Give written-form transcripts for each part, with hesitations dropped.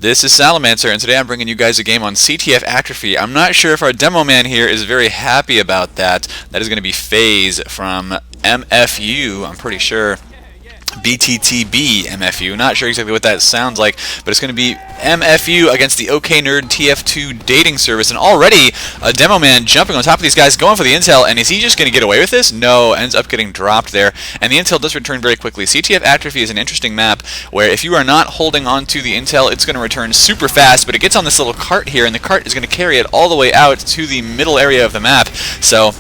This is Salamancer, and today I'm bringing you guys a game on CTF Atrophy. I'm not sure if our demo man here is very happy about that. That is going to be FaZe from MFU, I'm pretty sure. BTTB MFU. Not sure exactly what that sounds like, but it's going to be MFU against the OKNerd TF2 dating service. And already a demo man jumping on top of these guys, going for the intel. And is he just going to get away with this? No, ends up getting dropped there. And the intel does return very quickly. CTF Atrophy is an interesting map where if you are not holding on to the intel, it's going to return super fast. But it gets on this little cart here, and the cart is going to carry it all the way out to the middle area of the map. So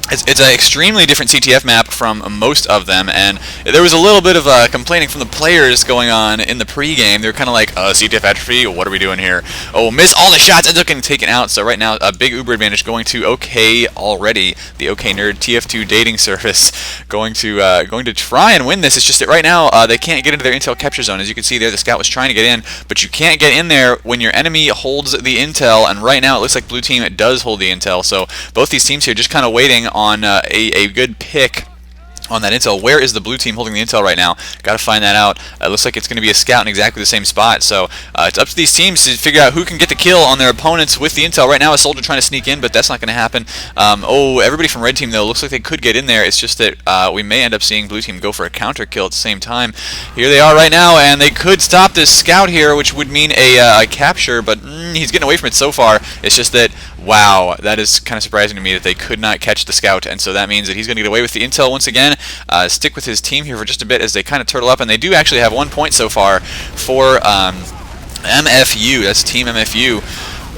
it's an extremely different CTF map from most of them, and there was a little bit of complaining from the players going on in the pregame. They were kind of like, CTF Atrophy, what are we doing here? Oh, miss all the shots, ends up getting taken out. So right now, a big Uber advantage going to OK already, the OKNerd TF2 dating service, going to try and win this. It's just that right now, they can't get into their intel capture zone. As you can see there, the scout was trying to get in, but you can't get in there when your enemy holds the intel, and right now it looks like blue team does hold the intel. So both these teams here just kind of waiting on a good pick on that intel. Where is the blue team holding the intel right now? Got to find that out. It looks like it's going to be a scout in exactly the same spot. So it's up to these teams to figure out who can get the kill on their opponents with the intel. Right now, a soldier trying to sneak in, but that's not going to happen. Everybody from red team, though, looks like they could get in there. It's just that we may end up seeing blue team go for a counter kill at the same time. Here they are right now, and they could stop this scout here, which would mean a capture, but he's getting away from it so far. It's just that, wow, that is kind of surprising to me that they could not catch the scout, and so that means that he's going to get away with the intel once again. Stick with his team here for just a bit as they kind of turtle up, and they do actually have 1 point so far for MFU. That's Team MFU.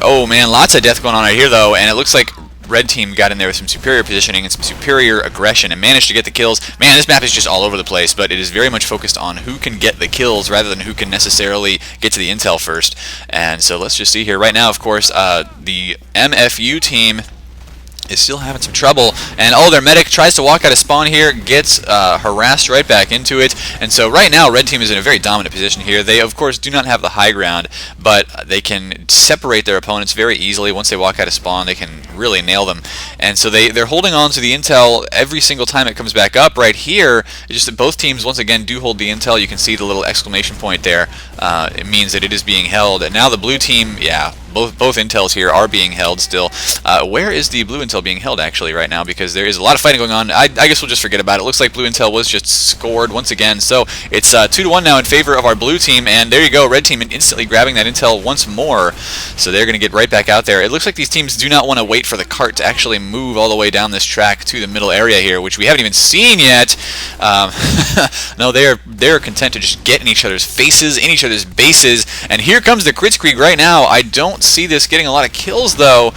Oh man, lots of death going on right here though, and it looks like red team got in there with some superior positioning and some superior aggression and managed to get the kills. Man, this map is just all over the place, but it is very much focused on who can get the kills rather than who can necessarily get to the intel first. And so let's just see here. Right now, of course, the MFU team is still having some trouble, and their medic tries to walk out of spawn here, gets harassed right back into it, and so right now red team is in a very dominant position here. They of course do not have the high ground, but they can separate their opponents very easily. Once they walk out of spawn, they can really nail them, and so they're holding on to the intel every single time it comes back up. Right here, it's just that both teams once again do hold the intel. You can see the little exclamation point there. It means that it is being held, and now the blue team, yeah, both intels here are being held still. Where is the blue intel being held actually right now? Because there is a lot of fighting going on. I guess we'll just forget about it. It looks like blue intel was just scored once again. So it's 2-1 now in favor of our blue team. And there you go, red team instantly grabbing that intel once more. So they're going to get right back out there. It looks like these teams do not want to wait for the cart to actually move all the way down this track to the middle area here, which we haven't even seen yet. No, they're content to just get in each other's faces, in each other's bases. And here comes the Kritzkrieg right now. I don't see this getting a lot of kills though.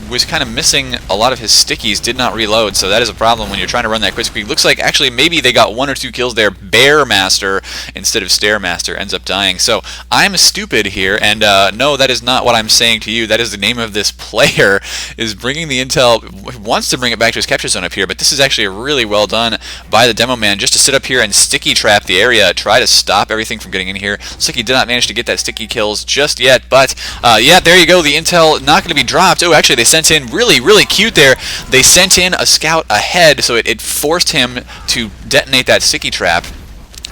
Was kind of missing a lot of his stickies, did not reload, so that is a problem when you're trying to run that Kritzkrieg. Looks like actually maybe they got 1 or 2 kills there. Bearmaster instead of Stairmaster ends up dying. So I'm stupid here, and no, that is not what I'm saying to you. That is the name of this player, is bringing the intel, wants to bring it back to his capture zone up here, but this is actually really well done by the demo man just to sit up here and sticky trap the area, try to stop everything from getting in here. Looks like he did not manage to get that sticky kills just yet, but yeah, there you go, the intel not going to be dropped. Oh, actually they sent in really cute there. They sent in a scout ahead, so it forced him to detonate that sticky trap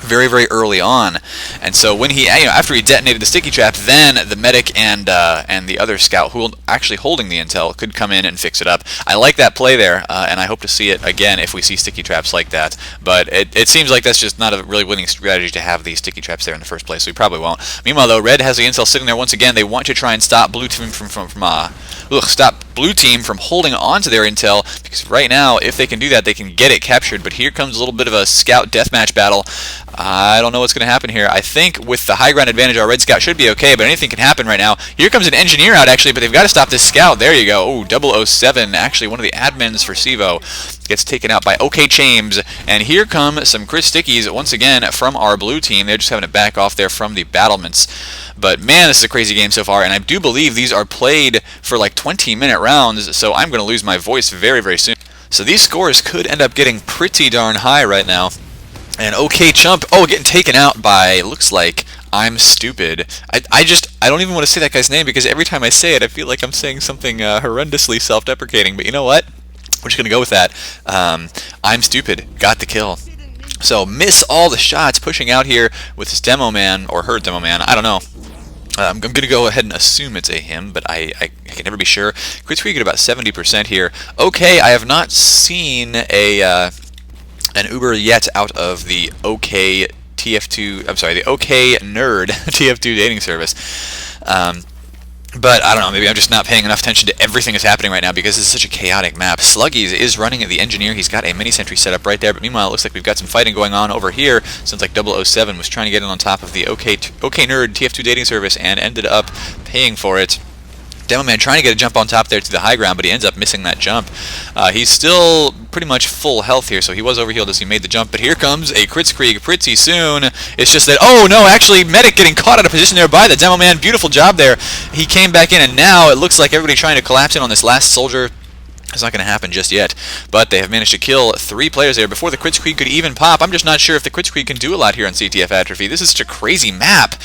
very early on, and so when he, after he detonated the sticky trap, then the medic and the other scout who actually holding the intel could come in and fix it up. I like that play there, and I hope to see it again if we see sticky traps like that. But it seems like that's just not a really winning strategy to have these sticky traps there in the first place, so we probably won't. Meanwhile, though, red has the intel sitting there once again. They want to try and stop blue team stop blue team from holding on to their intel, because right now, if they can do that, they can get it captured. But here comes a little bit of a scout deathmatch battle. I don't know what's going to happen here. I think with the high ground advantage, our red scout should be okay, but anything can happen right now. Here comes an engineer out, actually, but they've got to stop this scout. There you go. Oh, 007, actually one of the admins for CEVO, gets taken out by OK Chames. And here come some Chris Stickies once again from our blue team. They're just having to back off there from the battlements. But man, this is a crazy game so far, and I do believe these are played for like 20-minute rounds, so I'm going to lose my voice very soon. So these scores could end up getting pretty darn high right now. And OK Chump, getting taken out by, looks like, I'm stupid. I don't even want to say that guy's name, because every time I say it, I feel like I'm saying something horrendously self-deprecating. But you know what? We're just going to go with that. I'm stupid. Got the kill. So miss all the shots, pushing out here with his demo man, or her demo man, I don't know. I'm going to go ahead and assume it's a him, but I can never be sure. Crit squeak at about 70% here. Okay, I have not seen an Uber yet out of the OK TF2. I'm sorry, the OKNerd TF2 dating service. But I don't know, maybe I'm just not paying enough attention to everything that's happening right now because it's such a chaotic map. Sluggies is running at the engineer. He's got a mini sentry set up right there, but meanwhile it looks like we've got some fighting going on over here since like 007 was trying to get in on top of the OKNerd TF2 dating service and ended up paying for it. Demoman trying to get a jump on top there to the high ground, but he ends up missing that jump. He's still pretty much full health here, so he was overhealed as he made the jump, but here comes a Kritzkrieg pretty soon. It's just that, oh no, actually Medic getting caught out of position there by the Demoman. Beautiful job there. He came back in, and now it looks like everybody trying to collapse in on this last soldier. It's not going to happen just yet, but they have managed to kill 3 players there before the Kritzkrieg could even pop. I'm just not sure if the Kritzkrieg can do a lot here on CTF Atrophy. This is such a crazy map.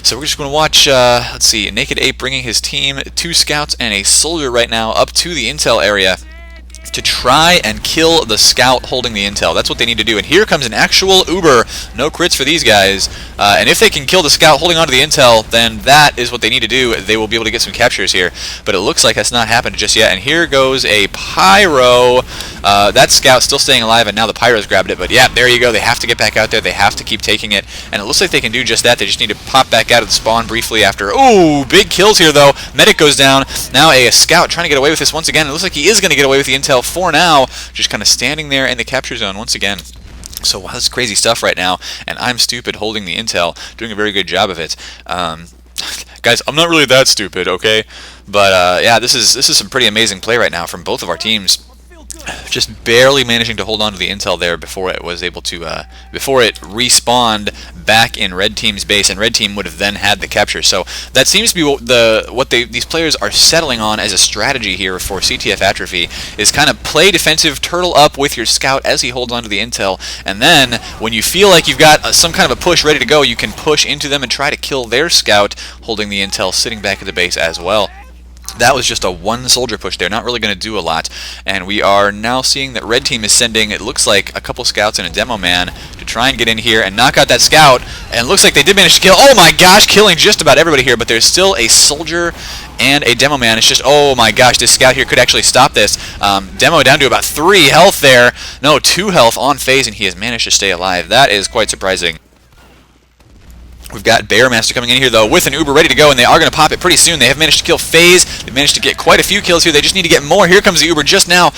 So we're just going to watch, let's see, Naked Ape bringing his team, 2 scouts and a soldier right now up to the intel area to try and kill the scout holding the intel. That's what they need to do. And here comes an actual Uber. No crits for these guys. And if they can kill the scout holding onto the intel, then that is what they need to do. They will be able to get some captures here. But it looks like that's not happened just yet. And here goes a Pyro. That scout still staying alive, and now the Pyro's grabbed it. But yeah, there you go. They have to get back out there. They have to keep taking it. And it looks like they can do just that. They just need to pop back out of the spawn briefly after. Ooh, big kills here though. Medic goes down. Now a scout trying to get away with this once again. It looks like he is going to get away with the intel for now, just kind of standing there in the capture zone once again. So wow, this is crazy stuff right now, and I'm stupid holding the intel, doing a very good job of it. Guys, I'm not really that stupid, okay? But yeah, this is some pretty amazing play right now from both of our teams. Just barely managing to hold on to the intel there before it was able to, before it respawned back in Red Team's base, and Red Team would have then had the capture. So that seems to be what these players are settling on as a strategy here for CTF Atrophy, is kind of play defensive, turtle up with your scout as he holds on to the intel, and then when you feel like you've got some kind of a push ready to go, you can push into them and try to kill their scout holding the intel sitting back at the base as well. That was just a 1 soldier push there, not really going to do a lot. And we are now seeing that Red Team is sending, it looks like, a couple scouts and a demo man to try and get in here and knock out that scout. And it looks like they did manage to kill, oh my gosh, killing just about everybody here, but there's still a soldier and a demo man. It's just, oh my gosh, this scout here could actually stop this. Demo down to about 3 health there. No, 2 health on phase, and he has managed to stay alive. That is quite surprising. We've got Bearmaster coming in here, though, with an Uber ready to go, and they are going to pop it pretty soon. They have managed to kill FaZe. They've managed to get quite a few kills here. They just need to get more. Here comes the Uber just now.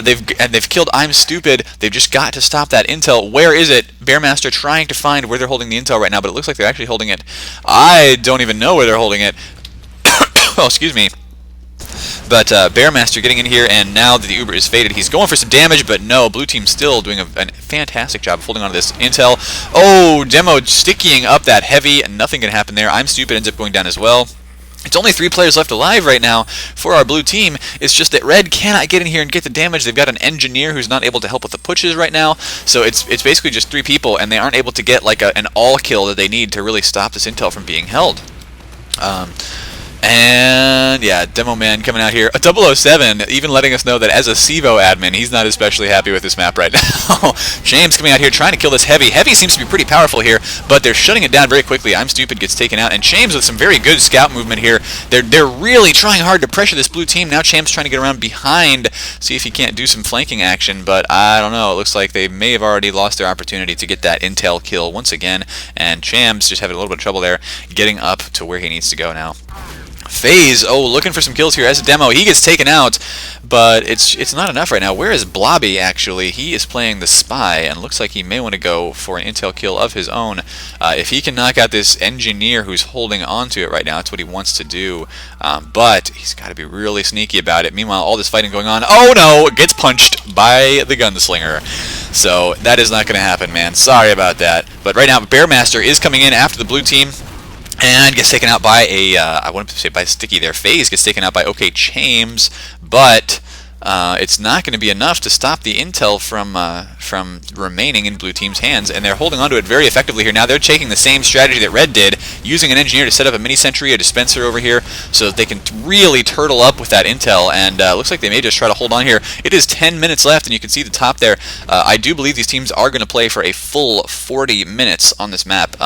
They've killed I'm Stupid. They've just got to stop that intel. Where is it? Bearmaster trying to find where they're holding the intel right now, but it looks like they're actually holding it. I don't even know where they're holding it. Oh, excuse me. But Bearmaster getting in here, and now that the Uber is faded, he's going for some damage, but no, Blue Team still doing a fantastic job of holding on to this intel. Oh, Demo stickying up that heavy, and nothing can happen there. I'm Stupid ends up going down as well. It's only 3 players left alive right now for our blue team. It's just that Red cannot get in here and get the damage. They've got an engineer who's not able to help with the pushes right now. So it's basically just 3 people, and they aren't able to get like an all kill that they need to really stop this intel from being held. And yeah, Demo Man coming out here. 007 even letting us know that as a CEVO admin, he's not especially happy with this map right now. James coming out here trying to kill this Heavy. Heavy seems to be pretty powerful here, but they're shutting it down very quickly. I'm Stupid gets taken out, and James with some very good scout movement here. They're really trying hard to pressure this blue team. Now James trying to get around behind, see if he can't do some flanking action, but I don't know. It looks like they may have already lost their opportunity to get that intel kill once again, and Chams just having a little bit of trouble there getting up to where he needs to go now. FaZe, oh, looking for some kills here as a demo. He gets taken out, but it's not enough right now. Where is Blobby, actually? He is playing the spy, and looks like he may want to go for an intel kill of his own. If he can knock out this engineer who's holding on to it right now, that's what he wants to do. But he's got to be really sneaky about it. Meanwhile, all this fighting going on. Oh, no! Gets punched by the gunslinger. So that is not going to happen, man. Sorry about that. But right now, Bearmaster is coming in after the blue team. And gets taken out by I wanted to say by Sticky there. FaZe gets taken out by OK Chames, but it's not going to be enough to stop the intel from remaining in blue team's hands, and they're holding onto it very effectively here. Now they're taking the same strategy that Red did, using an engineer to set up a mini sentry, a dispenser over here, so that they can really turtle up with that intel, and looks like they may just try to hold on here. It is 10 minutes left, and you can see the top there. I do believe these teams are going to play for a full 40 minutes on this map.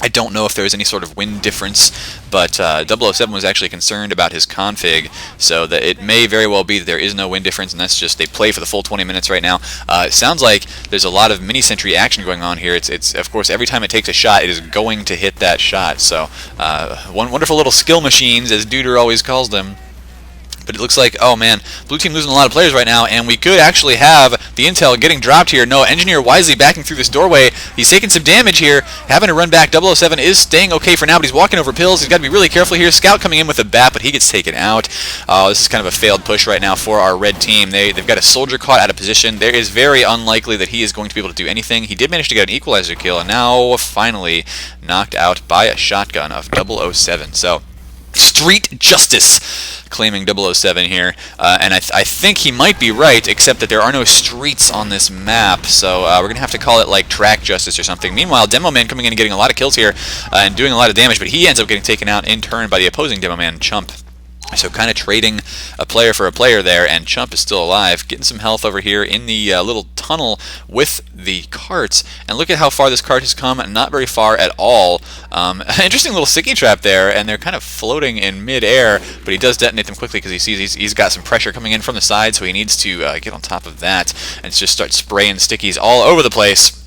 I don't know if there was any sort of wind difference, but 007 was actually concerned about his config, so that it may very well be that there is no wind difference, and that's just they play for the full 20 minutes right now. It sounds like there's a lot of mini-sentry action going on here. It's of course, every time it takes a shot, it is going to hit that shot. So, wonderful little skill machines, as Duder always calls them. But it looks like, oh man, blue team losing a lot of players right now, and we could actually have the intel getting dropped here. No, Engineer wisely backing through this doorway. He's taking some damage here, having to run back. 007 is staying okay for now, but he's walking over pills. He's got to be really careful here. Scout coming in with a bat, but he gets taken out. This is kind of a failed push right now for our red team. They've got a soldier caught out of position. There is very unlikely that he is going to be able to do anything. He did manage to get an equalizer kill, and now finally knocked out by a shotgun of 007. So, street justice claiming 007 here, and I think he might be right, except that there are no streets on this map, so we're going to have to call it like track justice or something. Meanwhile, Demo Man coming in and getting a lot of kills here and doing a lot of damage, but he ends up getting taken out in turn by the opposing Demo Man, Chump. So kind of trading a player for a player there, and Chump is still alive, getting some health over here in the little tunnel with the carts. And look at how far this cart has come, not very far at all. Interesting little sticky trap there, and they're kind of floating in mid-air, but he does detonate them quickly because he sees he's got some pressure coming in from the side, so he needs to get on top of that and just start spraying stickies all over the place.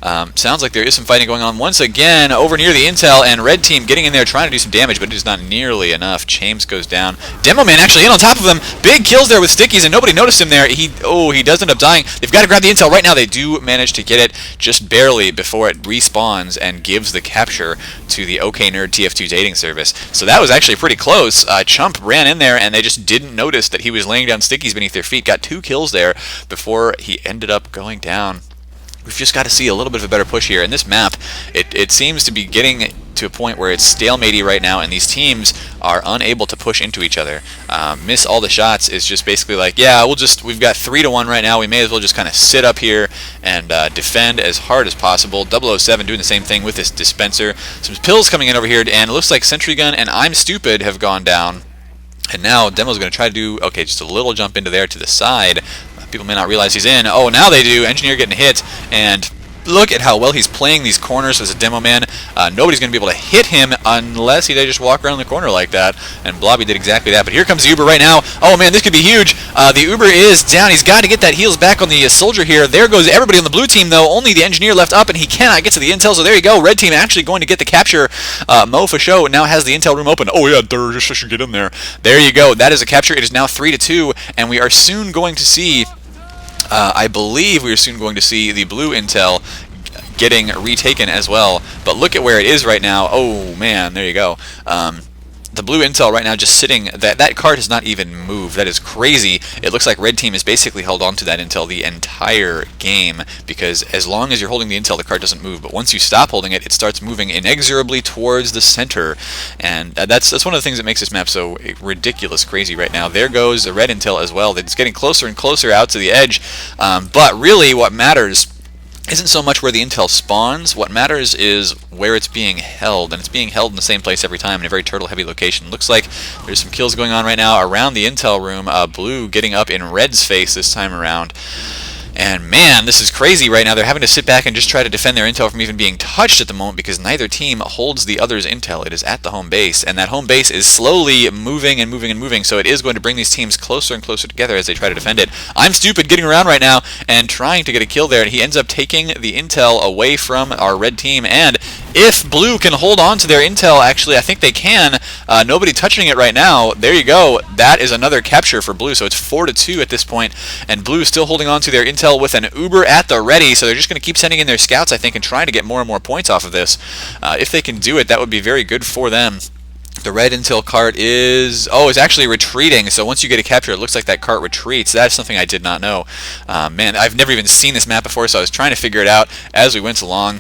Sounds like there is some fighting going on once again over near the intel, and red team getting in there trying to do some damage, but it is not nearly enough. James goes down. Demo Man actually in on top of them. Big kills there with stickies, and nobody noticed him there. He does end up dying. They've got to grab the intel right now. They do manage to get it just barely before it respawns and gives the capture to the OKNerd TF2 dating service. So that was actually pretty close. Chump ran in there, and they just didn't notice that he was laying down stickies beneath their feet. Got 2 kills there before he ended up going down. We've just got to see a little bit of a better push here. And this map, it seems to be getting to a point where it's stalematey right now, and these teams are unable to push into each other. Miss all the shots is just basically like, yeah, we've got 3-1 right now. We may as well just kind of sit up here and defend as hard as possible. 007 doing the same thing with this dispenser. Some pills coming in over here, and it looks like Sentry Gun and I'm Stupid have gone down. And now Demo's going to try to do, okay, just a little jump into there to the side. People may not realize he's in. Oh, now they do. Engineer getting hit, and look at how well he's playing these corners as a Demo Man. Nobody's going to be able to hit him unless they just walk around the corner like that, and Blobby did exactly that. But here comes the Uber right now. Oh man, this could be huge. The Uber is down. He's got to get that heals back on the soldier here. There goes everybody on the blue team, though. Only the Engineer left up, and he cannot get to the intel, so there you go. Red team actually going to get the capture. Mo for show now has the intel room open. Oh yeah, just should get in there. There you go. That is a capture. It is now 3-2, and we are soon going to see I believe we are soon going to see the blue intel getting retaken as well. But look at where it is right now. Oh man, there you go. The blue intel right now just sitting, that card has not even moved. That is crazy. It looks like red team has basically held on to that intel the entire game, because as long as you're holding the intel, the card doesn't move. But once you stop holding it, it starts moving inexorably towards the center. And that's one of the things that makes this map so ridiculous crazy right now. There goes the red intel as well. It's getting closer and closer out to the edge. But really what matters isn't so much where the intel spawns. What matters is where it's being held, and it's being held in the same place every time in a very turtle-heavy location. Looks like there's some kills going on right now around the intel room. Blue getting up in red's face this time around. And man, this is crazy right now. They're having to sit back and just try to defend their intel from even being touched at the moment, because neither team holds the other's intel. It is at the home base, and that home base is slowly moving and moving and moving, so it is going to bring these teams closer and closer together as they try to defend it. I'm Stupid getting around right now and trying to get a kill there, and he ends up taking the intel away from our red team. And if blue can hold on to their intel, actually I think they can. Nobody touching it right now. There you go. That is another capture for blue, so it's 4-2 at this point, and blue still holding on to their intel with an Uber at the ready, so they're just going to keep sending in their scouts, I think, and trying to get more and more points off of this. If they can do it, that would be very good for them. The red intel cart is actually retreating, so once you get a capture, it looks like that cart retreats. That's something I did not know. Man, I've never even seen this map before, so I was trying to figure it out as we went along.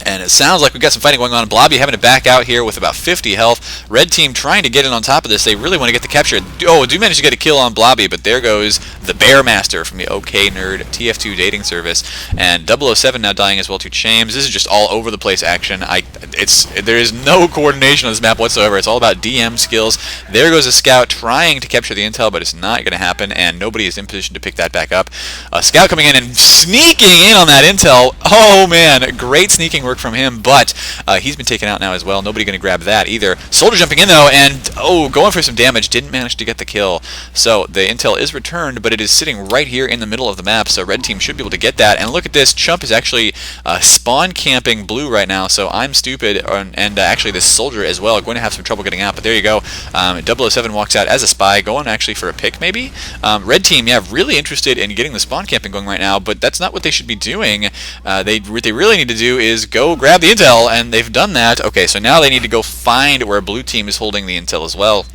And it sounds like we've got some fighting going on. Blobby having to back out here with about 50 health. Red team trying to get in on top of this. They really want to get the capture. Oh, do manage to get a kill on Blobby, but there goes the Bear Master from the OKNerd TF2 dating service. And 007 now dying as well to James. This is just all over the place action. There is no coordination on this map whatsoever. It's all about DM skills. There goes a scout trying to capture the intel, but it's not going to happen, and nobody is in position to pick that back up. A scout coming in and sneaking in on that intel. Oh man, great sneaking work from him, but he's been taken out now as well. Nobody going to grab that either. Soldier jumping in though, and going for some damage. Didn't manage to get the kill. So the intel is returned, but it is sitting right here in the middle of the map, so red team should be able to get that. And look at this, Chump is actually spawn camping blue right now, so I'm stupid, and actually this soldier as well going to have some trouble getting out, but there you go. 007 walks out as a spy, going actually for a pick maybe. Red team, yeah, really interested in getting the spawn camping going right now, but that's not what they should be doing. What they really need to do is go grab the intel, and they've done that. Okay, so now they need to go find where blue team is holding the intel as well.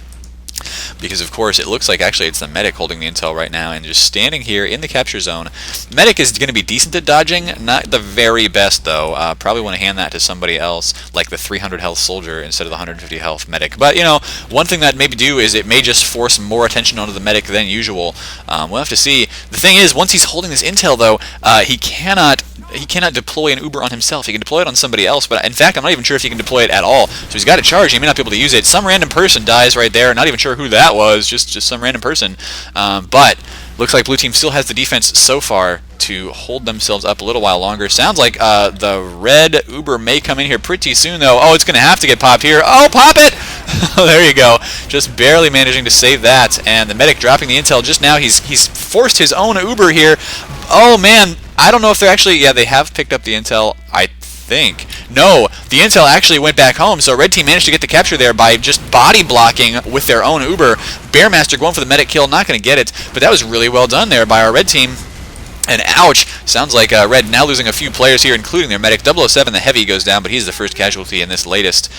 Because of course it looks like actually it's the medic holding the intel right now and just standing here in the capture zone. Medic is going to be decent at dodging, not the very best though. Probably want to hand that to somebody else, like the 300 health soldier instead of the 150 health medic. But you know, one thing that maybe do is it may just force more attention onto the medic than usual. We'll have to see. The thing is, once he's holding this intel though, he cannot deploy an Uber on himself. He can deploy it on somebody else, but in fact I'm not even sure if he can deploy it at all. So he's got to charge. He may not be able to use it. Some random person dies right there. Not even sure who that was. Just some random person. But looks like blue team still has the defense so far to hold themselves up a little while longer. Sounds like the red Uber may come in here pretty soon though. Oh, it's going to have to get popped here. Oh, pop it! There you go. Just barely managing to save that. And the medic dropping the intel just now. He's forced his own Uber here. Oh man, I don't know if they're actually, yeah, they have picked up the intel, I think. No, the intel actually went back home, so red team managed to get the capture there by just body blocking with their own Uber. Bearmaster going for the medic kill, not going to get it, but that was really well done there by our red team. And ouch, sounds like red now losing a few players here, including their medic. 007, the heavy, goes down, but he's the first casualty in this latest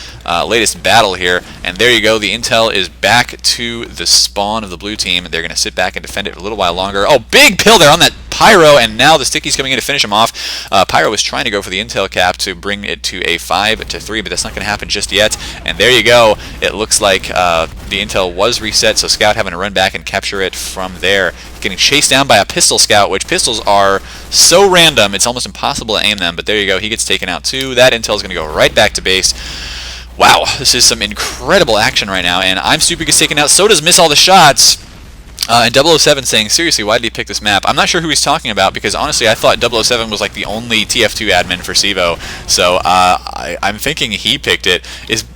battle here. And there you go, the intel is back to the spawn of the blue team. They're going to sit back and defend it for a little while longer. Oh, big pill there on that Pyro, and now the Sticky's coming in to finish him off. Pyro was trying to go for the intel cap to bring it to a 5-3, but that's not going to happen just yet. And there you go. It looks like the intel was reset, so Scout having to run back and capture it from there. Getting chased down by a pistol Scout, which pistols are so random, it's almost impossible to aim them, but there you go. He gets taken out too. That intel is going to go right back to base. Wow, this is some incredible action right now, and I'm Stupid gets taken out. So does Miss All the Shots. And 007 saying, seriously, why did he pick this map? I'm not sure who he's talking about, because honestly I thought 007 was like the only TF2 admin for CEVO, so I'm thinking he picked it.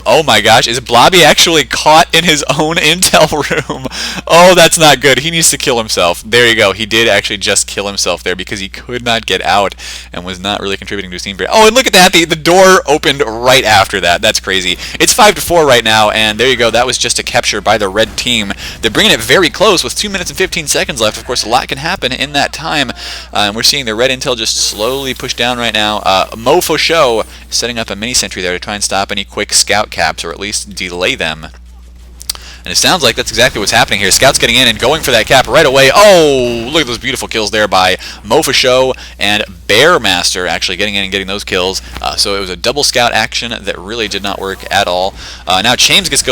Oh my gosh, is Blobby actually caught in his own intel room? Oh, that's not good. He needs to kill himself. There you go. He did actually just kill himself there because he could not get out and was not really contributing to his team. Oh, and look at that. The door opened right after that. That's crazy. It's 5-4 right now, and there you go. That was just a capture by the red team. They're bringing it very close with 2 minutes and 15 seconds left. Of course, a lot can happen in that time. And we're seeing the red intel just slowly push down right now. Mofo Show setting up a mini sentry there to try and stop any quick scout caps, or at least delay them. And it sounds like that's exactly what's happening here. Scout's getting in and going for that cap right away. Oh, look at those beautiful kills there by Mofa Show and Bearmaster actually getting in and getting those kills. So it was a double scout action that really did not work at all. Now James gets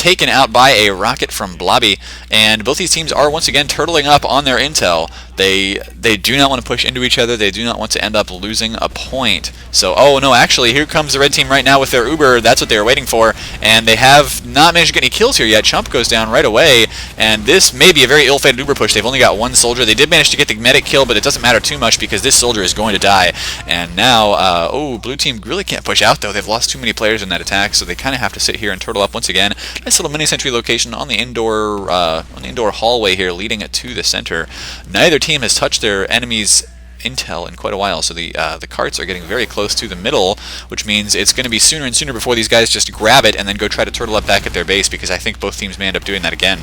taken out by a rocket from Blobby, and both these teams are once again turtling up on their intel. They do not want to push into each other. They do not want to end up losing a point. So, oh no, actually, here comes the red team right now with their Uber. That's what they were waiting for, and they have not managed to get any kills here yet. Chump goes down right away, and this may be a very ill-fated Uber push. They've only got one soldier. They did manage to get the medic kill, but it doesn't matter too much because this soldier is going to die. And now, oh, blue team really can't push out though. They've lost too many players in that attack, so they kind of have to sit here and turtle up once again. Nice little mini sentry location on the indoor hallway here, leading it to the center. Neither team has touched their enemies' intel in quite a while, so the carts are getting very close to the middle, which means it's going to be sooner and sooner before these guys just grab it and then go try to turtle up back at their base, because I think both teams may end up doing that again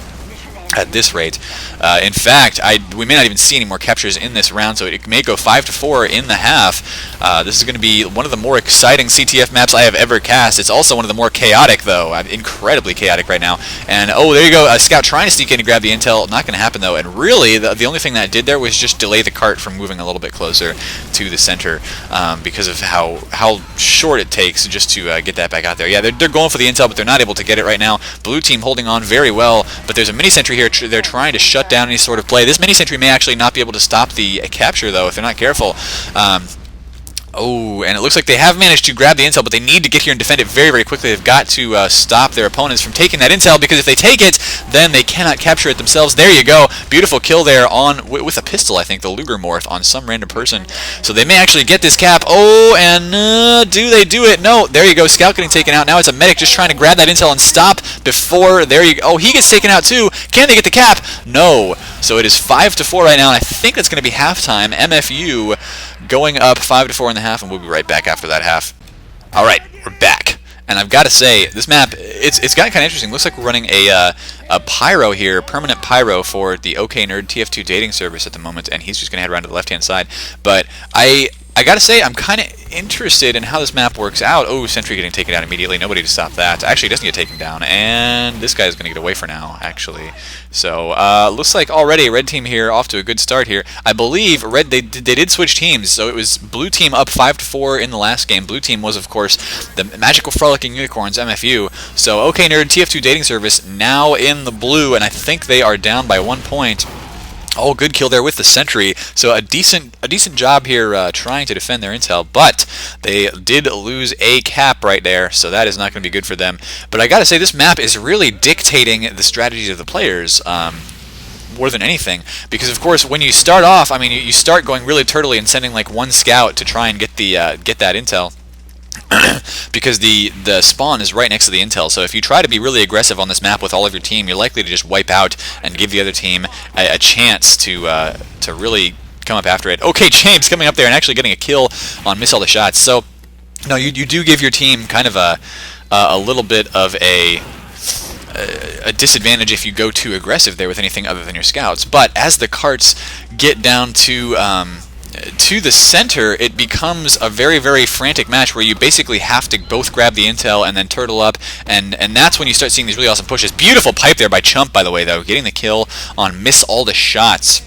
at this rate. In fact, we may not even see any more captures in this round, so it may go 5-4 in the half. This is going to be one of the more exciting CTF maps I have ever cast. It's also one of the more chaotic, though. Incredibly chaotic right now. And oh, there you go, a scout trying to sneak in and grab the intel. Not going to happen, though. And really, the only thing that did there was just delay the cart from moving a little bit closer to the center, because of how short it takes just to get that back out there. Yeah, they're going for the intel, but they're not able to get it right now. Blue team holding on very well, but there's a mini sentry here. They're trying to shut down any sort of play. This mini sentry may actually not be able to stop the capture, though, if they're not careful. Oh, and it looks like they have managed to grab the intel, but they need to get here and defend it very, very quickly. They've got to stop their opponents from taking that intel, because if they take it, then they cannot capture it themselves. There you go. Beautiful kill there on with a pistol, I think, the Luger morph on some random person. So they may actually get this cap. Oh, and do they do it? No. There you go. Scout getting taken out. Now it's a medic just trying to grab that intel and stop before. There you go. Oh, he gets taken out too. Can they get the cap? No. So it is 5-4 right now, and I think that's going to be halftime. MFU going up 5-4 in the half, and we'll be right back after that half. All right, we're back, and I've got to say, this map, it's gotten kind of interesting. Looks like we're running a pyro here, permanent pyro for the OKNerd TF2 dating service at the moment, and he's just going to head around to the left-hand side. But I got to say, I'm kind of interested in how this map works out. Oh, Sentry getting taken down immediately. Nobody to stop that. Actually, he doesn't get taken down, and this guy is going to get away for now, actually. So, looks like already Red Team here off to a good start here. I believe Red they did switch teams, so it was Blue Team up 5-4 in the last game. Blue Team was, of course, the Magical Frolicking Unicorns, MFU. So, OKNerd TF2 dating service now in the blue, and I think they are down by 1 point. Oh, good kill there with the Sentry. So a decent job here trying to defend their intel, but they did lose a cap right there, so that is not going to be good for them. But I got to say, this map is really dictating the strategies of the players more than anything, because of course when you start off, I mean, you start going really turtly and sending like one scout to try and get that intel. Because the spawn is right next to the intel, so if you try to be really aggressive on this map with all of your team, you're likely to just wipe out and give the other team a chance to really come up after it. Okay, James coming up there and actually getting a kill on Miss All the Shots. So, no, you do give your team kind of a little bit of a disadvantage if you go too aggressive there with anything other than your scouts. But as the carts get down to the center, it becomes a very, very frantic match where you basically have to both grab the intel and then turtle up, and that's when you start seeing these really awesome pushes. Beautiful pipe there by Chump, by the way, though, getting the kill on Miss All the Shots.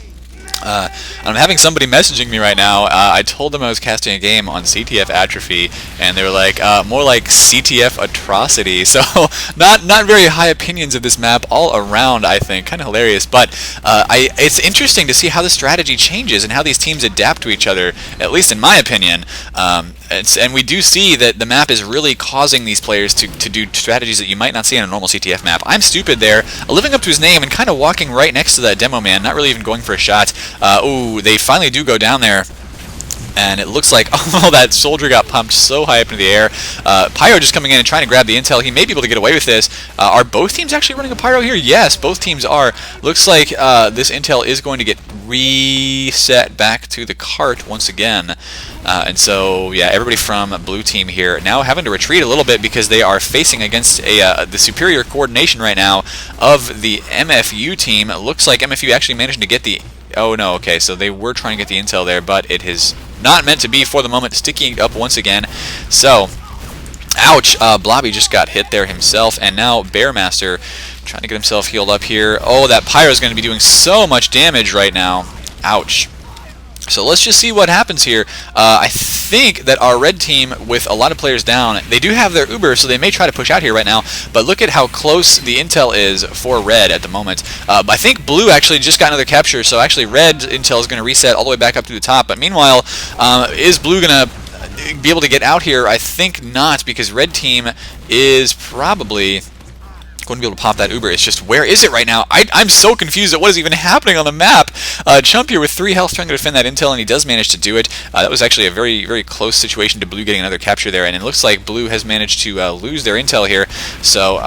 I'm having somebody messaging me right now. I told them I was casting a game on CTF Atrophy, and they were like, more like CTF Atrocity. So not very high opinions of this map all around, I think. Kind of hilarious. But it's interesting to see how the strategy changes and how these teams adapt to each other, at least in my opinion. And we do see that the map is really causing these players to do strategies that you might not see on a normal CTF map. I'm stupid there, living up to his name and kind of walking right next to that demo man, not really even going for a shot. Ooh, they finally do go down there. And it looks like, oh, that soldier got pumped so high up into the air. Pyro just coming in and trying to grab the intel. He may be able to get away with this. Are both teams actually running a Pyro here? Yes, both teams are. Looks like this intel is going to get reset back to the cart once again. And so, yeah, everybody from Blue Team here now having to retreat a little bit because they are facing against the superior coordination right now of the MFU team. It looks like MFU actually managed to get the... Oh, no, okay, so they were trying to get the intel there, but it is not meant to be for the moment, sticking up once again. So, ouch, Blobby just got hit there himself, and now Bearmaster trying to get himself healed up here. Oh, that Pyro is going to be doing so much damage right now. Ouch. So let's just see what happens here. I think that our red team, with a lot of players down, they do have their Uber, so they may try to push out here right now. But look at how close the intel is for red at the moment. I think blue actually just got another capture, so actually red intel is going to reset all the way back up to the top. But meanwhile, is blue going to be able to get out here? I think not, because red team is probably going to be able to pop that Uber. It's just, where is it right now? I'm so confused at what is even happening on the map. Chump here with 3 health trying to defend that intel, and he does manage to do it. That was actually a very, very close situation to blue getting another capture there, and it looks like blue has managed to lose their intel here. So,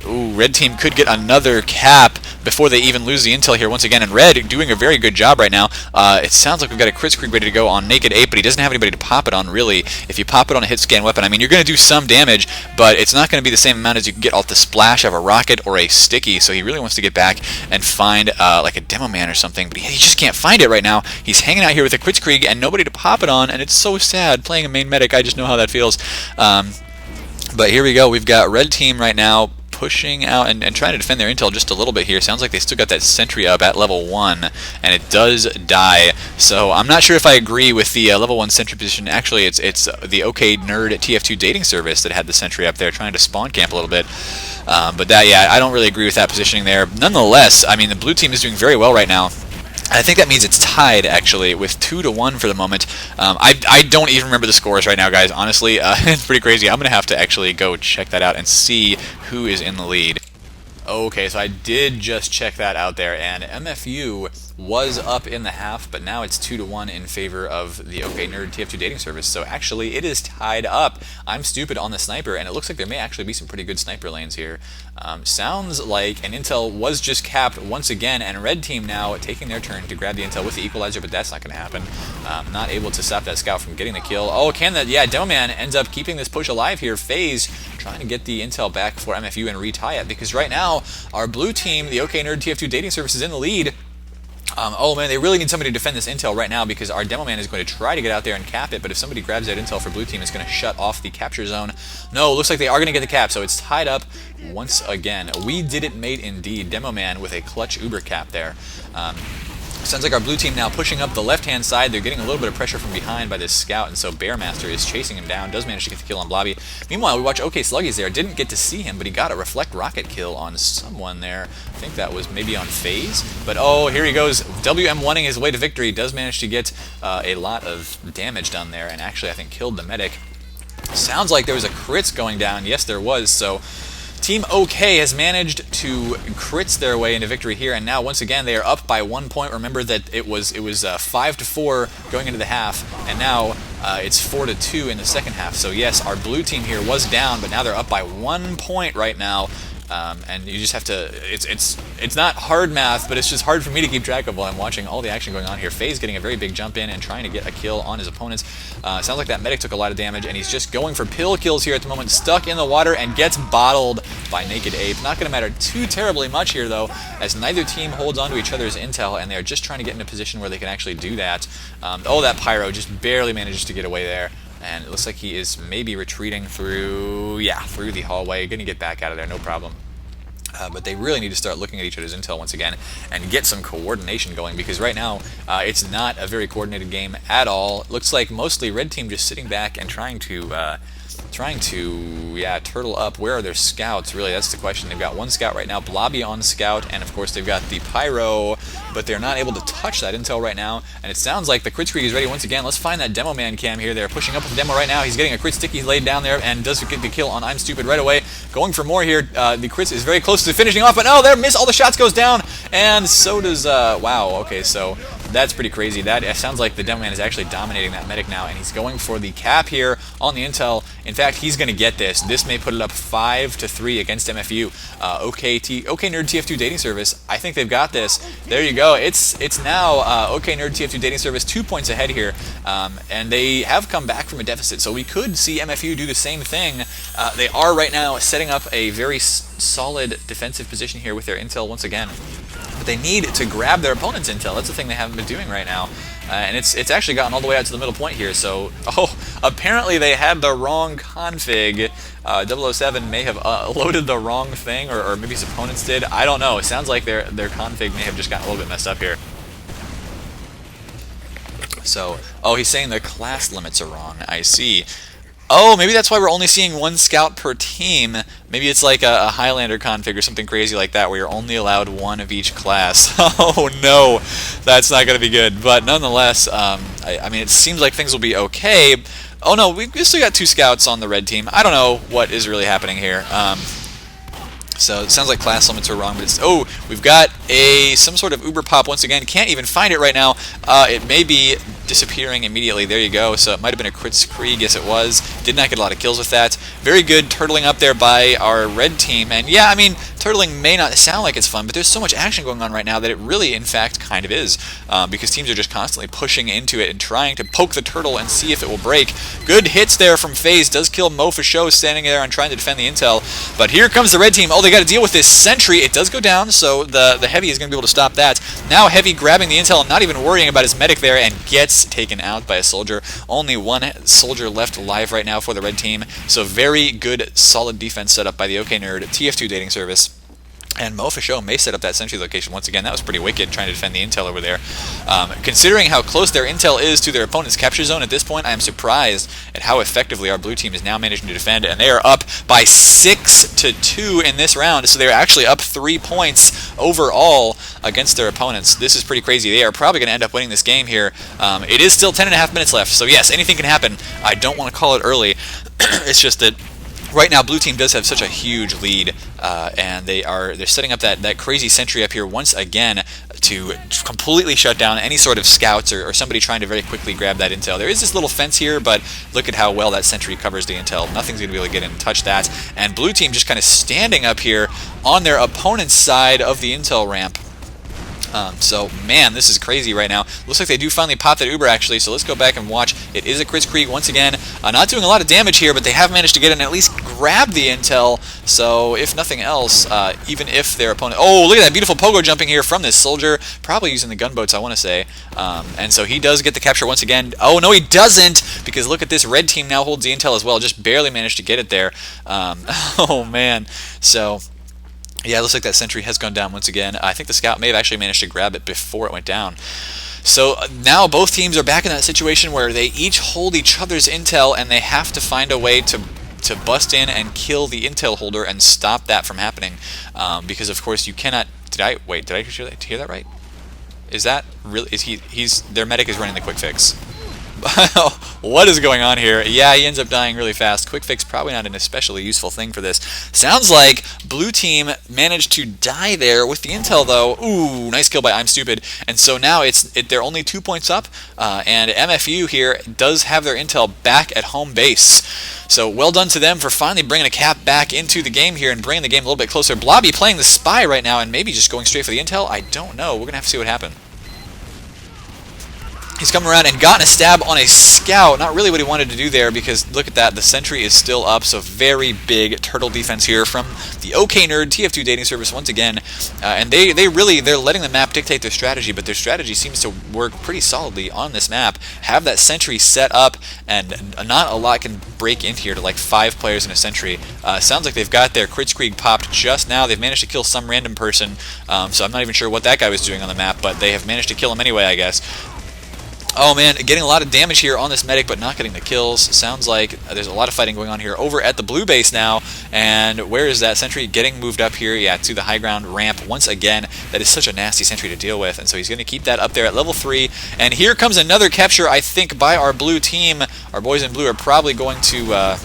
ooh, red team could get another cap before they even lose the intel here once again, and red doing a very good job right now. It sounds like we've got a Kritzkrieg ready to go on Naked Ape, but he doesn't have anybody to pop it on, really. If you pop it on a hit scan weapon, I mean, you're going to do some damage, but it's not going to be the same amount as you can get off the splash of a rocket or a sticky, so he really wants to get back and find like a demo man or something, but he just can't find it right now. He's hanging out here with a Kritzkrieg and nobody to pop it on, and it's so sad playing a main medic. I just know how that feels. But here we go. We've got red team right now pushing out and trying to defend their intel just a little bit here. Sounds like they still got that sentry up at level 1, and it does die. So I'm not sure if I agree with the level 1 sentry position. Actually, it's the OKNerd TF2 dating service that had the sentry up there trying to spawn camp a little bit. But that, yeah, I don't really agree with that positioning there. Nonetheless, I mean, the blue team is doing very well right now. I think that means it's tied, actually, with 2-1 for the moment. I don't even remember the scores right now, guys. Honestly, it's pretty crazy. I'm going to have to actually go check that out and see who is in the lead. Okay, so I did just check that out there, and MFU was up in the half, but now it's 2-1 in favor of the OKNerd TF2 dating service. So actually, it is tied up. I'm stupid on the sniper, and it looks like there may actually be some pretty good sniper lanes here. Sounds like an intel was just capped once again, and red team now taking their turn to grab the intel with the equalizer, but that's not going to happen. Not able to stop that scout from getting the kill. Oh, can that? Yeah, Demoman ends up keeping this push alive here. FaZe trying to get the intel back for MFU and retie it, because right now our blue team, the OKNerd TF2 dating service, is in the lead. Oh man, they really need somebody to defend this intel right now, because our demo man is going to try to get out there and cap it, but if somebody grabs that intel for blue team, it's going to shut off the capture zone. No, looks like they are going to get the cap, so it's tied up once again. We did it, mate, indeed. Demo man with a clutch uber cap there. Sounds like our blue team now pushing up the left-hand side. They're getting a little bit of pressure from behind by this scout, and so Bearmaster is chasing him down, does manage to get the kill on Blobby. Meanwhile, we watch OK Sluggies there. Didn't get to see him, but he got a reflect rocket kill on someone there. I think that was maybe on FaZe. But oh, here he goes. WM1ing his way to victory. Does manage to get a lot of damage done there, and actually I think killed the medic. Sounds like there was a crits going down. Yes, there was. So Team OK has managed to crits their way into victory here, and now once again they are up by 1 point. Remember that it was 5-4 going into the half, and now it's 4-2 in the second half. So yes, our blue team here was down, but now they're up by 1 point right now. And you just have to, it's not hard math, but it's just hard for me to keep track of while I'm watching all the action going on here. FaZe getting a very big jump in and trying to get a kill on his opponents. Sounds like that medic took a lot of damage, and he's just going for pill kills here at the moment, stuck in the water and gets bottled by Naked Ape. Not going to matter too terribly much here, though, as neither team holds on to each other's intel, and they're just trying to get in a position where they can actually do that. Oh, that Pyro just barely manages to get away there. And it looks like he is maybe retreating through the hallway. Going to get back out of there, no problem. But they really need to start looking at each other's intel once again and get some coordination going, because right now it's not a very coordinated game at all. It looks like mostly red team just sitting back and trying to turtle up. Where are their scouts? Really, that's the question. They've got one scout right now, Blobby on scout, and of course they've got the Pyro, but they're not able to touch that intel right now. And it sounds like the crit screen is ready once again. Let's find that demo man cam here. They're pushing up with the demo right now. He's getting a crit sticky laid down there and does get the kill on I'm Stupid right away. Going for more here. The crits is very close to finishing off, but oh, there, miss. All the shots goes down, and so does wow. Okay, so that's pretty crazy. That sounds like the demo man is actually dominating that medic now, and he's going for the cap here on the intel. In fact, he's going to get this. This may put it up 5-3 against MFU. OKNerd TF2 dating service. I think they've got this. There you go. It's now OKNerd TF2 dating service 2 points ahead here, and they have come back from a deficit. So we could see MFU do the same thing. They are right now setting up a very solid defensive position here with their intel once again. But they need to grab their opponent's intel. That's the thing they haven't been doing right now. And it's actually gotten all the way out to the middle point here. So, apparently they had the wrong config. 007 may have loaded the wrong thing, or maybe his opponents did. I don't know. It sounds like their config may have just gotten a little bit messed up here. So, he's saying the class limits are wrong. I see. Oh, maybe that's why we're only seeing one scout per team. Maybe it's like a Highlander config or something crazy like that, where you're only allowed one of each class. Oh no, that's not going to be good. But nonetheless, I mean, it seems like things will be okay. Oh no, we still got 2 scouts on the red team. I don't know what is really happening here. So it sounds like class limits are wrong, but it's, we've got some sort of uber pop once again. Can't even find it right now. It may be disappearing immediately. There you go. So it might have been a crit Krieg. Yes, it was. Did not get a lot of kills with that. Very good turtling up there by our red team. And yeah, I mean, turtling may not sound like it's fun, but there's so much action going on right now that it really, in fact, kind of is. Because teams are just constantly pushing into it and trying to poke the turtle and see if it will break. Good hits there from FaZe. Does kill Mo for show standing there and trying to defend the intel. But here comes the red team. Oh, they got to deal with this sentry. It does go down, so the heavy is going to be able to stop that. Now heavy grabbing the intel and not even worrying about his medic there, and gets taken out by a soldier. Only one soldier left alive right now for the red team. So very good, solid defense set up by the OKNerd TF2 dating service. And MFU may set up that sentry location once again. That was pretty wicked, trying to defend the intel over there. Considering how close their intel is to their opponent's capture zone at this point, I am surprised at how effectively our blue team is now managing to defend. And they are up by 6-2 in this round, so they're actually up 3 points overall against their opponents. This is pretty crazy. They are probably going to end up winning this game here. It is still 10.5 minutes left, so yes, anything can happen. I don't want to call it early. It's just that right now, blue team does have such a huge lead, and they're setting up that crazy sentry up here once again to completely shut down any sort of scouts or somebody trying to very quickly grab that intel. There is this little fence here, but look at how well that sentry covers the intel. Nothing's going to be able to get in and touch that. And blue team just kind of standing up here on their opponent's side of the intel ramp. So, man, this is crazy right now. Looks like they do finally pop that Uber, actually, so let's go back and watch. It is a Kritzkrieg once again. Not doing a lot of damage here, but they have managed to get in and at least grab the intel. So, if nothing else, even if their opponent... Oh, look at that beautiful pogo jumping here from this soldier. Probably using the gunboats, I want to say. And so he does get the capture once again. Oh, no, he doesn't! Because look at this. Red team now holds the intel as well. Just barely managed to get it there. Oh, man. So... yeah, it looks like that sentry has gone down once again. I think the scout may have actually managed to grab it before it went down. So now both teams are back in that situation where they each hold each other's intel, and they have to find a way to bust in and kill the intel holder and stop that from happening. Because of course you cannot... Did I hear that right? Is that really... their medic is running the quick fix. What is going on here? Yeah, he ends up dying really fast. Quick fix probably not an especially useful thing for this. Sounds like blue team managed to die there with the intel, though. Ooh, nice kill by I'm Stupid. And so now they're only 2 points up, and MFU here does have their intel back at home base. So well done to them for finally bringing a cap back into the game here and bringing the game a little bit closer. Blobby playing the spy right now and maybe just going straight for the intel. I don't know. We're going to have to see what happens. He's come around and gotten a stab on a scout. Not really what he wanted to do there, because look at that. The sentry is still up, so very big turtle defense here from the OKNerd TF2 dating service once again. And they're letting the map dictate their strategy, but their strategy seems to work pretty solidly on this map. Have that sentry set up, and not a lot can break in here to like 5 players in a sentry. Sounds like they've got their Kritzkrieg popped just now. They've managed to kill some random person, so I'm not even sure what that guy was doing on the map, but they have managed to kill him anyway, I guess. Oh man, getting a lot of damage here on this medic, but not getting the kills. Sounds like there's a lot of fighting going on here over at the blue base now. And where is that sentry? Getting moved up here, yeah, to the high ground ramp once again. That is such a nasty sentry to deal with, and so he's going to keep that up there at level 3. And here comes another capture, I think, by our blue team. Our boys in blue are probably going to...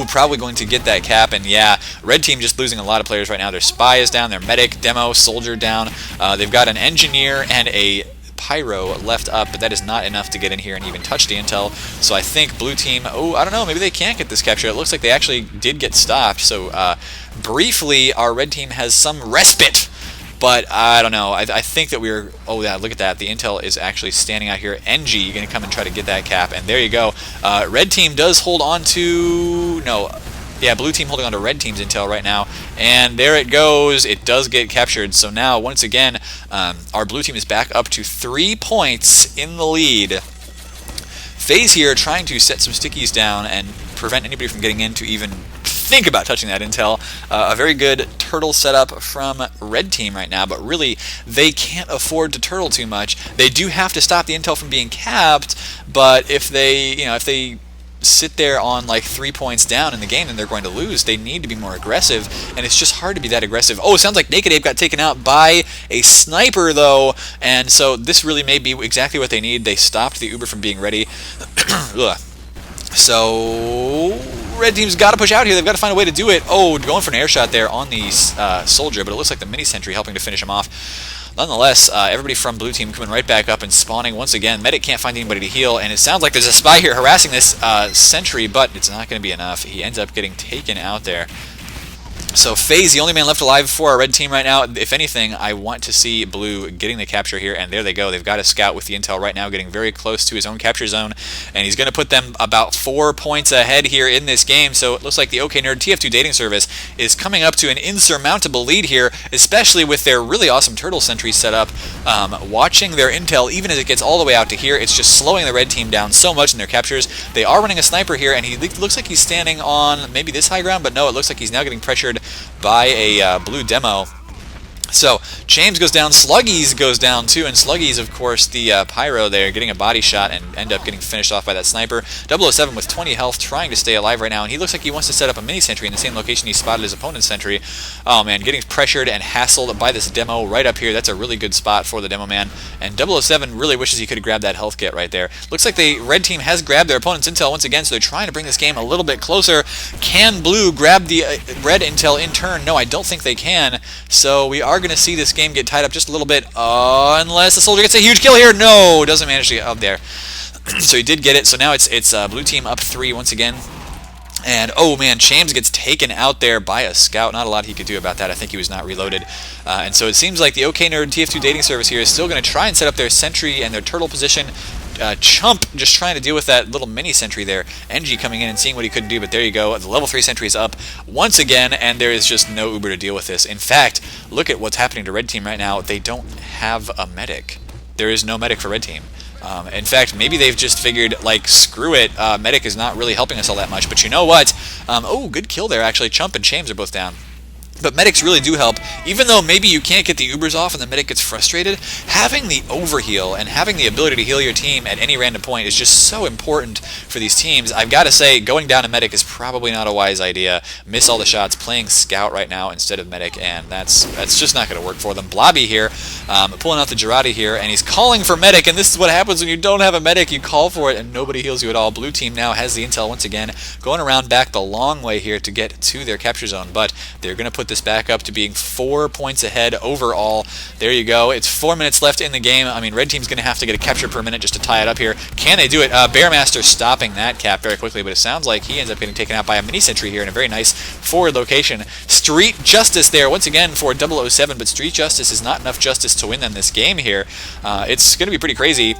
probably going to get that cap, and yeah, red team just losing a lot of players right now. Their spy is down, their medic, demo, soldier down. They've got an engineer and a pyro left up, but that is not enough to get in here and even touch the intel. So I think blue team, I don't know, maybe they can't get this capture. It looks like they actually did get stopped. So briefly, our red team has some respite, but I don't know. I think that we're... Oh, yeah, look at that. The intel is actually standing out here. NG, you're going to come and try to get that cap, and there you go. Red team does hold on to... No... Yeah, blue team holding on to red team's intel right now, and there it goes. It does get captured. So now, once again, our blue team is back up to 3 points in the lead. FaZe here trying to set some stickies down and prevent anybody from getting in to even think about touching that intel. A very good turtle setup from red team right now, but really they can't afford to turtle too much. They do have to stop the intel from being capped, but if they sit there on like 3 points down in the game, then they're going to lose. They need to be more aggressive, and it's just hard to be that aggressive. Oh, it sounds like Naked Ape got taken out by a sniper, though, and so this really may be exactly what they need. They stopped the Uber from being ready. So red team's got to push out here. They've got to find a way to do it. Oh, going for an air shot there on the soldier, but it looks like the mini sentry helping to finish him off. Nonetheless, everybody from blue team coming right back up and spawning once again. Medic can't find anybody to heal, and it sounds like there's a spy here harassing this sentry, but it's not going to be enough. He ends up getting taken out there. So FaZe, the only man left alive for our red team right now. If anything, I want to see blue getting the capture here, and there they go. They've got a scout with the intel right now, getting very close to his own capture zone, and he's going to put them about 4 points ahead here in this game. So it looks like the OKNerd TF2 dating service is coming up to an insurmountable lead here, especially with their really awesome turtle sentry set up. Watching their intel, even as it gets all the way out to here, it's just slowing the red team down so much in their captures. They are running a sniper here, and he looks like he's standing on maybe this high ground, but no, it looks like he's now getting pressured by a blue demo. So, James goes down, Sluggies goes down too, and Sluggies, of course, the Pyro there, getting a body shot and end up getting finished off by that sniper. 007 with 20 health, trying to stay alive right now, and he looks like he wants to set up a mini-sentry in the same location he spotted his opponent's sentry. Oh man, getting pressured and hassled by this demo right up here. That's a really good spot for the demo man, and 007 really wishes he could have grabbed that health kit right there. Looks like the red team has grabbed their opponent's intel once again, so they're trying to bring this game a little bit closer. Can blue grab the red intel in turn? No, I don't think they can, so we are going to see this game get tied up just a little bit, unless the soldier gets a huge kill here. No, doesn't manage to get up there. So he did get it, so now it's blue team up 3 once again. And oh man, James gets taken out there by a scout. Not a lot he could do about that. I think he was not reloaded. And so it seems like the OKNerd TF2 dating service here is still going to try and set up their sentry and their turtle position. Chump just trying to deal with that little mini sentry there. NG coming in and seeing what he could do, but there you go. The level 3 sentry is up once again, and there is just no Uber to deal with this. In fact, look at what's happening to red team right now. They don't have a medic. There is no medic for red team. In fact, maybe they've just figured, like, screw it, medic is not really helping us all that much. But you know what? Oh, good kill there, actually. Chump and James are both down. But medics really do help. Even though maybe you can't get the Ubers off and the medic gets frustrated, having the overheal and having the ability to heal your team at any random point is just so important for these teams. I've got to say, going down to medic is probably not a wise idea. Miss all the shots, playing scout right now instead of medic, and that's just not going to work for them. Blobby here, pulling out the Girardi here, and he's calling for medic, and this is what happens when you don't have a medic. You call for it, and nobody heals you at all. Blue team now has the intel once again, going around back the long way here to get to their capture zone, but they're going to put this back up to being 4 points ahead overall. There you go. It's 4 minutes left in the game. I mean, red team's going to have to get a capture per minute just to tie it up here. Can they do it? Bearmaster stopping that cap very quickly, but it sounds like he ends up getting taken out by a mini sentry here in a very nice forward location. Street Justice there once again for 007, but Street Justice is not enough justice to win them this game here. It's going to be pretty crazy.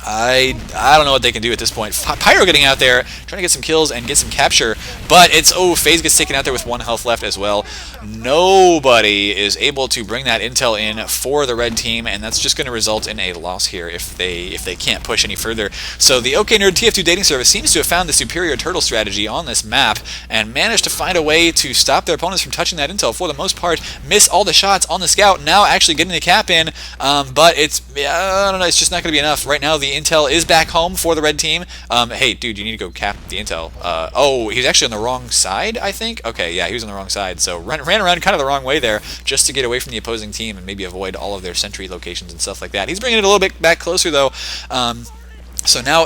I don't know what they can do at this point. Pyro getting out there, trying to get some kills and get some capture, but it's, FaZe gets taken out there with 1 health left as well. Nobody is able to bring that intel in for the red team, and that's just going to result in a loss here if they can't push any further. So the OKNerd TF2 dating service seems to have found the superior turtle strategy on this map and managed to find a way to stop their opponents from touching that intel for the most part, miss all the shots on the scout, now actually getting the cap in, but it's, I don't know, it's just not going to be enough. Right now the intel is back home for the red team. Hey, dude, you need to go cap the intel. Oh, he's actually on the wrong side, I think? Okay, yeah, he was on the wrong side, so ran around kind of the wrong way there just to get away from the opposing team and maybe avoid all of their sentry locations and stuff like that. He's bringing it a little bit back closer, though. So now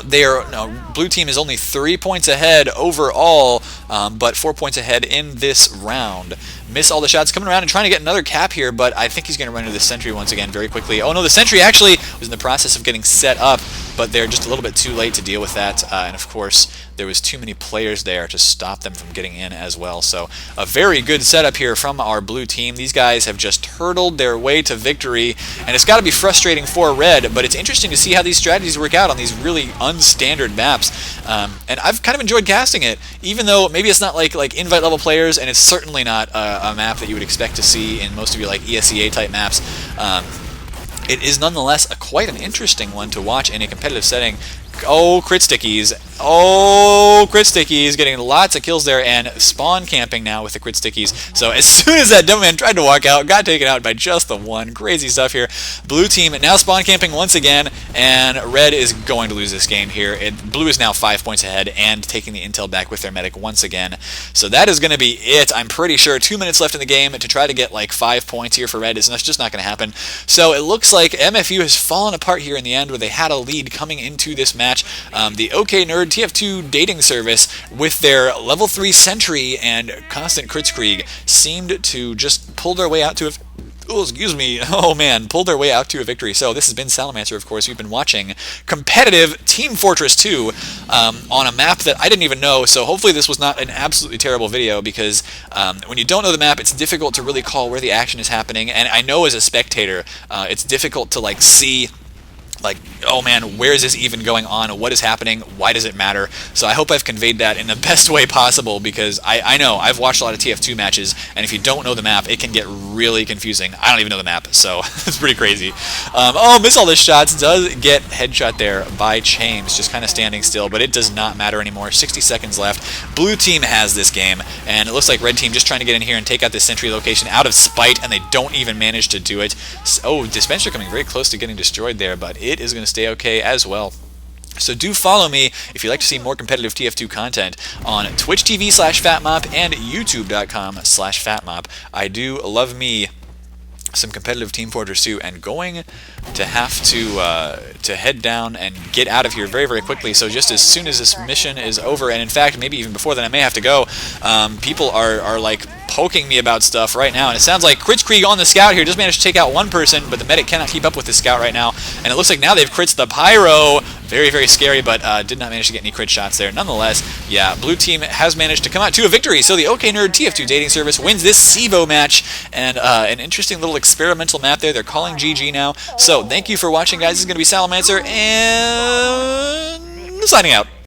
blue team is only 3 points ahead overall, but 4 points ahead in this round. Miss all the shots, coming around and trying to get another cap here, but I think he's going to run into the sentry once again very quickly. Oh no, the sentry actually was in the process of getting set up, but they're just a little bit too late to deal with that, and of course there was too many players there to stop them from getting in as well. So a very good setup here from our blue team. These guys have just hurdled their way to victory, and it's got to be frustrating for red, but it's interesting to see how these strategies work out on these really unstandard maps. And I've kind of enjoyed casting it, even though maybe it's not like invite level players, and it's certainly not a map that you would expect to see in most of your like ESEA type maps. It is nonetheless quite an interesting one to watch in a competitive setting. Oh, crit stickies. Oh, crit stickies. Getting lots of kills there and spawn camping now with the crit stickies. So as soon as that dumb man tried to walk out, got taken out by just the one. Crazy stuff here. Blue team now spawn camping once again, and red is going to lose this game here. Blue is now 5 points ahead and taking the intel back with their medic once again. So that is going to be it. I'm pretty sure 2 minutes left in the game to try to get like 5 points here for red. It's just not going to happen. So it looks like MFU has fallen apart here in the end, where they had a lead coming into this match. The OKNerd TF2 dating service with their level 3 sentry and constant Kritzkrieg seemed to just pull their way out to pulled their way out to a victory. So this has been Salamancer, of course. We've been watching competitive Team Fortress 2 on a map that I didn't even know, so hopefully this was not an absolutely terrible video, because when you don't know the map, it's difficult to really call where the action is happening, and I know as a spectator, it's difficult to like see like, oh man, where is this even going on? What is happening? Why does it matter? So I hope I've conveyed that in the best way possible, because I know I've watched a lot of TF2 matches, and if you don't know the map, it can get really confusing. I don't even know the map, so it's pretty crazy. Oh, miss all the shots. Does get headshot there by Chames, just kind of standing still, but it does not matter anymore. 60 seconds left. Blue team has this game, and it looks like red team just trying to get in here and take out this sentry location out of spite, and they don't even manage to do it. Oh, Dispenser coming very close to getting destroyed there, but it is going to stay okay as well. So do follow me if you'd like to see more competitive TF2 content on Twitch TV/FatMop and YouTube.com/FatMop. I do love me some competitive Team Fortress 2, and going to have to head down and get out of here very, very quickly. So just as soon as this mission is over, and in fact maybe even before then I may have to go, people are like poking me about stuff right now, and it sounds like Kritzkrieg on the scout here just managed to take out one person, but the medic cannot keep up with the scout right now, and it looks like now they've crits the pyro. Very, very scary, but did not manage to get any crit shots there. Nonetheless, yeah, blue team has managed to come out to a victory. So the OKNerd TF2 dating service wins this CEVO match, and an interesting little experimental map there. They're calling GG now. So thank you for watching, guys. This is going to be Salamancer, and signing out.